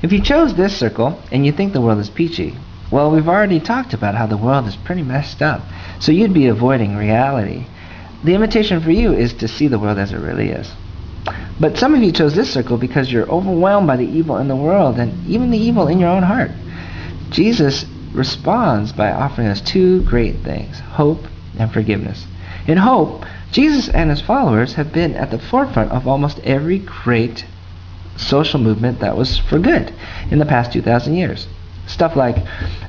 If you chose this circle and you think the world is peachy, well, we've already talked about how the world is pretty messed up, so you'd be avoiding reality. The invitation for you is to see the world as it really is. But some of you chose this circle because you're overwhelmed by the evil in the world and even the evil in your own heart. Jesus responds by offering us two great things, hope and forgiveness. In hope, Jesus and his followers have been at the forefront of almost every great social movement that was for good in the past 2,000 years. Stuff like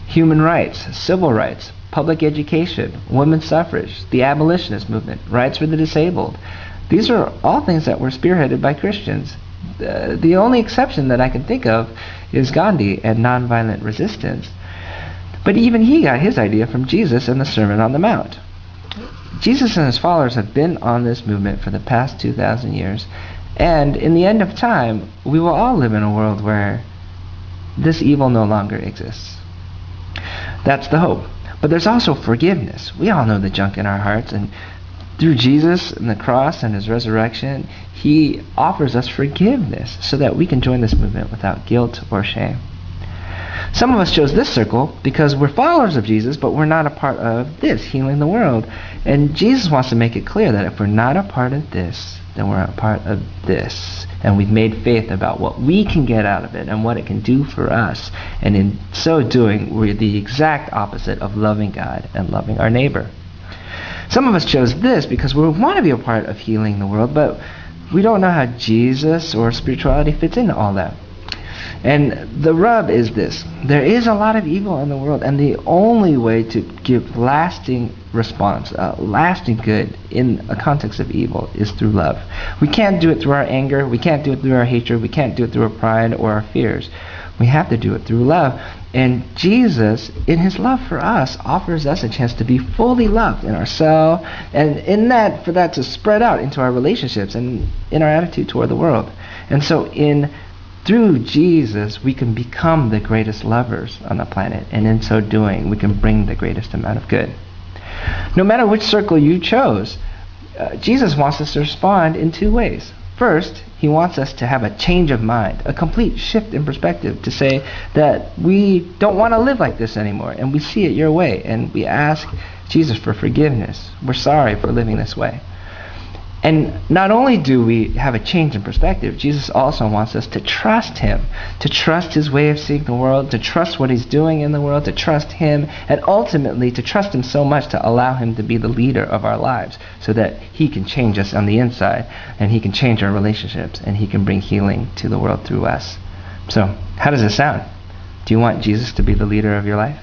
human rights, civil rights, public education, women's suffrage, the abolitionist movement, rights for the disabled. These are all things that were spearheaded by Christians. The only exception that I can think of is Gandhi and nonviolent resistance. But even he got his idea from Jesus and the Sermon on the Mount. Jesus and his followers have been on this movement for the past 2,000 years, and in the end of time, we will all live in a world where this evil no longer exists. That's the hope. But there's also forgiveness. We all know the junk in our hearts, and through Jesus and the cross and his resurrection, he offers us forgiveness so that we can join this movement without guilt or shame. Some of us chose this circle because we're followers of Jesus, but we're not a part of this, healing the world. And Jesus wants to make it clear that if we're not a part of this, then we're a part of this. And we've made faith about what we can get out of it and what it can do for us. And in so doing, we're the exact opposite of loving God and loving our neighbor. Some of us chose this because we want to be a part of healing the world, but we don't know how Jesus or spirituality fits into all that. And the rub is this: there is a lot of evil in the world, and the only way to give lasting response, lasting good in a context of evil is through love. We can't do it through our anger, we can't do it through our hatred, we can't do it through our pride or our fears. We have to do it through love. And Jesus, in his love for us, offers us a chance to be fully loved in ourselves, and in that, for that to spread out into our relationships and in our attitude toward the world. And so through Jesus, we can become the greatest lovers on the planet, and in so doing, we can bring the greatest amount of good. No matter which circle you chose, Jesus wants us to respond in two ways. First, he wants us to have a change of mind, a complete shift in perspective, to say that we don't want to live like this anymore, and we see it your way, and we ask Jesus for forgiveness. We're sorry for living this way. And not only do we have a change in perspective, Jesus also wants us to trust him, to trust his way of seeing the world, to trust what he's doing in the world, to trust him, and ultimately to trust him so much to allow him to be the leader of our lives so that he can change us on the inside, and he can change our relationships, and he can bring healing to the world through us. So, how does this sound? Do you want Jesus to be the leader of your life?